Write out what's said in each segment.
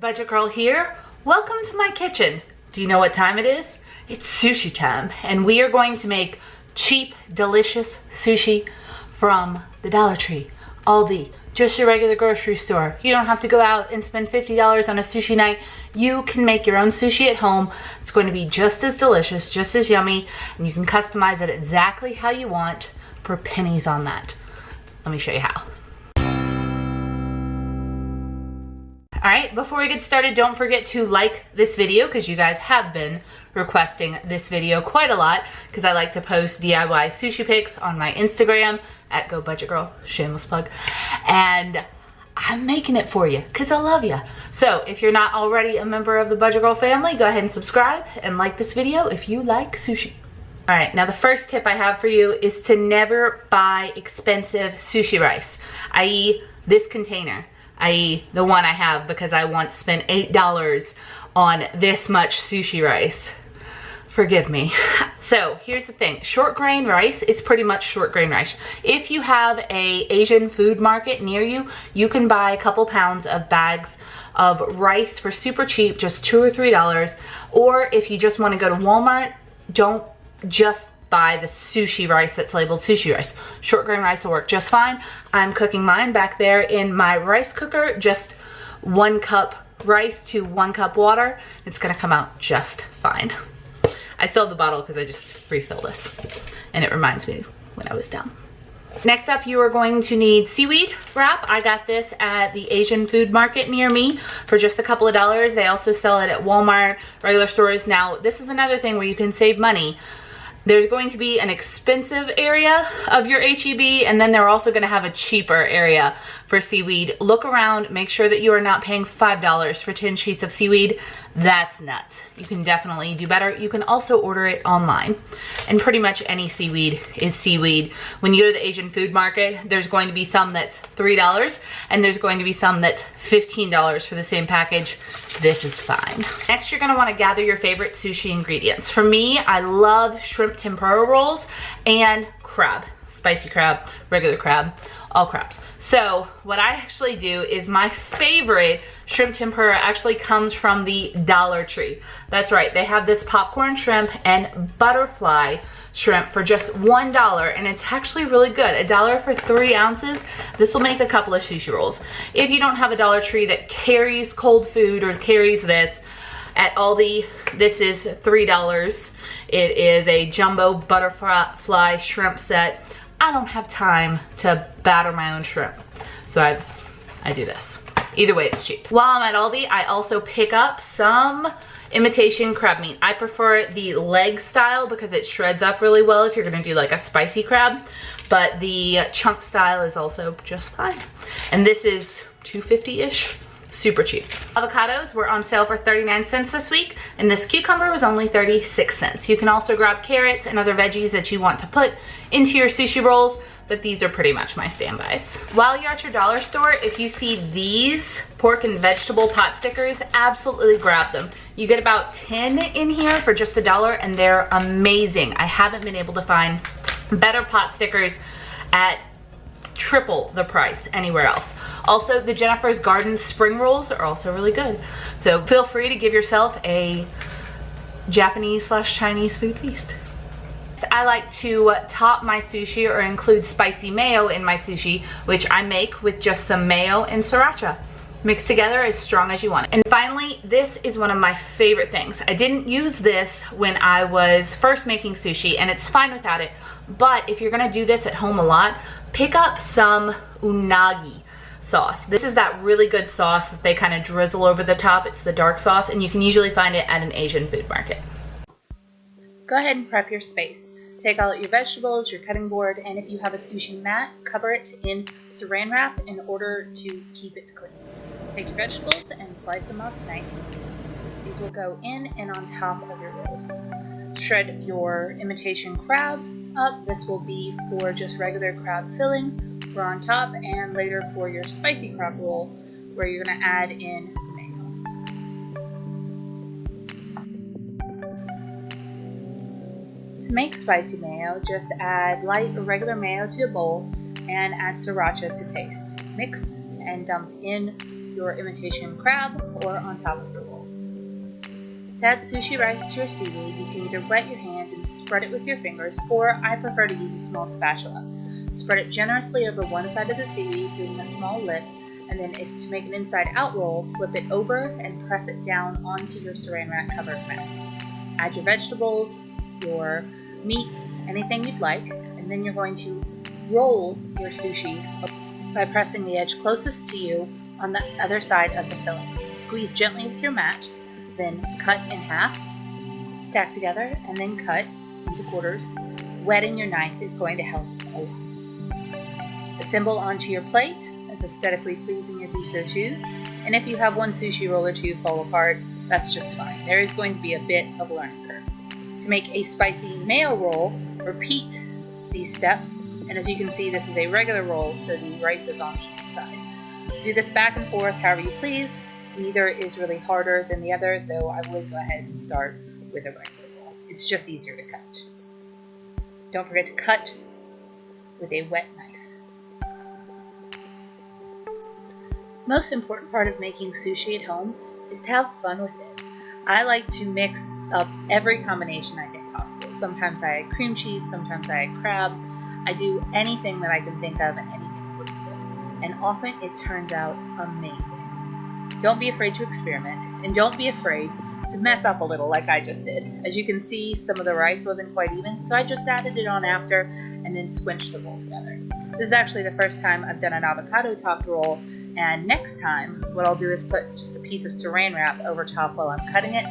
Budget Girl here. Welcome to my kitchen. Do you know what time it is? It's sushi time, and we are going to make cheap, delicious sushi from the Dollar Tree, Aldi, just your regular grocery store. You don't have to go out and spend $50 on a sushi night. You can make your own sushi at home. It's going to be just as delicious, just as yummy, and you can customize it exactly how you want for pennies on that. Let me show you how. All right, before we get started, don't forget to like this video because you guys have been requesting this video quite a lot because I like to post DIY sushi pics on my Instagram at GoBudgetGirl, shameless plug, and I'm making it for you because I love you. So if you're not already a member of the Budget Girl family, go ahead and subscribe and like this video if you like sushi. All right, now the first tip I have for you is to never buy expensive sushi rice, i.e. this container. i.e. the one I have because I once spent $8 on this much sushi rice. Forgive me. So here's the thing, short grain rice is pretty much short grain rice. If you have a Asian food market near you, you can buy a couple pounds of bags of rice for super cheap, just $2 or $3. Or if you just want to go to Walmart, don't just buy the sushi rice that's labeled sushi rice. Short grain rice will work just fine. I'm cooking mine back there in my rice cooker, just 1 cup rice to 1 cup water. It's gonna come out just fine. I still have the bottle because I just refill this and it reminds me when I was down. Next up, you are going to need seaweed wrap. I got this at the Asian food market near me for just a couple of dollars. They also sell it at Walmart, regular stores. Now, this is another thing where you can save money. There's going to be an expensive area of your HEB, and then they're also gonna have a cheaper area for seaweed. Look around, make sure that you are not paying $5 for 10 sheets of seaweed. That's nuts. You can definitely do better. You can also order it online. And pretty much any seaweed is seaweed. When you go to the Asian food market, there's going to be some that's $3, and there's going to be some that's $15 for the same package. This is fine. Next, you're gonna wanna gather your favorite sushi ingredients. For me, I love shrimp tempura rolls and crab. Spicy crab, regular crab, all crabs. So what I actually do is my favorite shrimp tempura actually comes from the Dollar Tree. That's right, they have this popcorn shrimp and butterfly shrimp for just $1, and it's actually really good. $1 for 3 ounces. This will make a couple of sushi rolls. If you don't have a Dollar Tree that carries cold food or carries this, at Aldi, this is $3. It is a jumbo butterfly shrimp set. I don't have time to batter my own shrimp, so I do this. Either way, it's cheap. While I'm at Aldi, I also pick up some imitation crab meat. I prefer the leg style because it shreds up really well if you're gonna do like a spicy crab, but the chunk style is also just fine. And this is $2.50-ish. Super cheap. Avocados were on sale for 39 cents this week, and this cucumber was only 36 cents. You can also grab carrots and other veggies that you want to put into your sushi rolls, but these are pretty much my standbys. While you're at your dollar store, if you see these pork and vegetable pot stickers, absolutely grab them. You get about 10 in here for just $1, and they're amazing. I haven't been able to find better pot stickers at triple the price anywhere else. Also, the Jennifer's Garden spring rolls are also really good. So feel free to give yourself a Japanese/Chinese food feast. I like to top my sushi or include spicy mayo in my sushi, which I make with just some mayo and sriracha. Mixed together as strong as you want it. And finally, this is one of my favorite things. I didn't use this when I was first making sushi, and it's fine without it. But if you're gonna do this at home a lot, pick up some unagi sauce. This is that really good sauce that they kind of drizzle over the top. It's the dark sauce, and you can usually find it at an Asian food market. Go ahead and prep your space. Take out your vegetables, your cutting board, and if you have a sushi mat, cover it in saran wrap in order to keep it clean. Take your vegetables and slice them up nice and neat. These will go in and on top of your rolls. Shred your imitation crab up. This will be for just regular crab filling for on top, and later for your spicy crab roll where you're going to add in mayo. To make spicy mayo, just add light or regular mayo to a bowl and add sriracha to taste. Mix and dump in your imitation crab or on top of the roll. To add sushi rice to your seaweed, you can either wet your hand and spread it with your fingers, or I prefer to use a small spatula. Spread it generously over one side of the seaweed, leaving a small lip, and then if to make an inside-out roll, flip it over and press it down onto your saran wrap covered mat. Add your vegetables, your meats, anything you'd like, and then you're going to roll your sushi by pressing the edge closest to you on the other side of the fillings. Squeeze gently with your mat, then cut in half, stack together, and then cut into quarters. Wetting your knife is going to help a lot. Assemble onto your plate as aesthetically pleasing as you so choose, and if you have one sushi roll or two fall apart, that's just fine. There is going to be a bit of a learning curve. To make a spicy mayo roll, repeat these steps, and as you can see, this is a regular roll, so the rice is on the inside. Do this back and forth however you please. Neither is really harder than the other, though I would go ahead and start with a regular roll. It's just easier to cut. Don't forget to cut with a wet knife. Most important part of making sushi at home is to have fun with it. I like to mix up every combination I think possible. Sometimes I add cream cheese, sometimes I add crab. I do anything that I can think of and anything that looks good. And often it turns out amazing. Don't be afraid to experiment, and don't be afraid to mess up a little like I just did. As you can see, some of the rice wasn't quite even, so I just added it on after and then squinched the roll together. This is actually the first time I've done an avocado topped roll, and next time what I'll do is put just a piece of saran wrap over top while I'm cutting it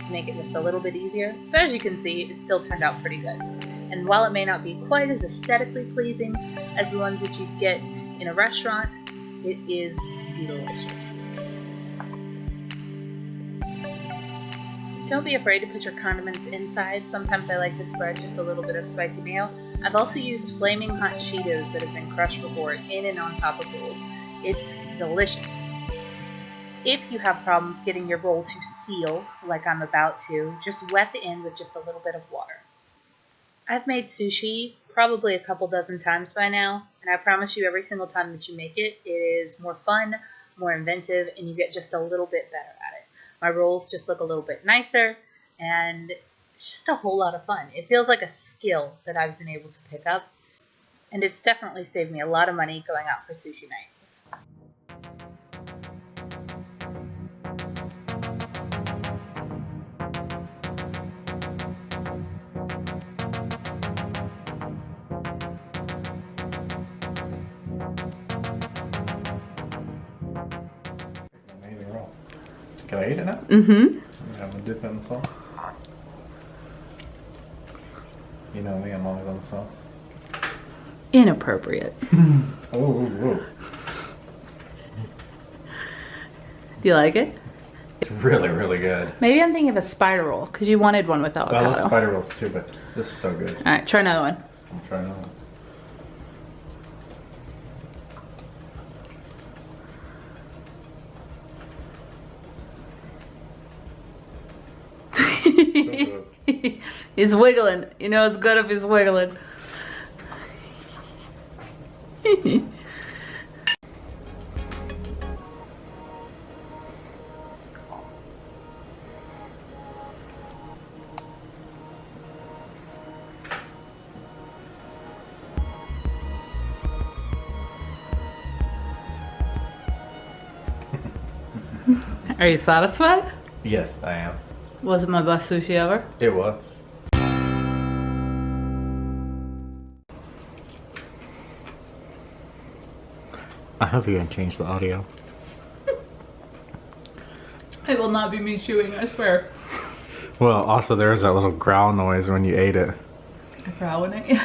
to make it just a little bit easier. But as you can see, it still turned out pretty good. And while it may not be quite as aesthetically pleasing as the ones that you get in a restaurant, it is delicious. Don't be afraid to put your condiments inside. Sometimes I like to spread just a little bit of spicy mayo. I've also used flaming hot Cheetos that have been crushed before in and on top of rolls. It's delicious. If you have problems getting your roll to seal, like I'm about to, just wet the end with just a little bit of water. I've made sushi probably a couple dozen times by now, and I promise you every single time that you make it, it is more fun, more inventive, and you get just a little bit better at it. My rolls just look a little bit nicer, and it's just a whole lot of fun. It feels like a skill that I've been able to pick up, and it's definitely saved me a lot of money going out for sushi nights. Amazing roll. Can I eat it now? Mm-hmm. I'm gonna dip in the sauce. You know me, I'm always on the sauce. Inappropriate. Oh. Do you like it? It's really, really good. Maybe I'm thinking of a spider roll, because you wanted one with avocado. I love spider rolls too, but this is so good. Alright, try another one. I'll try another one. He's wiggling. You know it's good if he's wiggling. Are you satisfied? Yes, I am. Was it my best sushi ever? It was. I hope you can change the audio. It will not be me chewing, I swear. Well, also there was that little growl noise when you ate it. Growling it?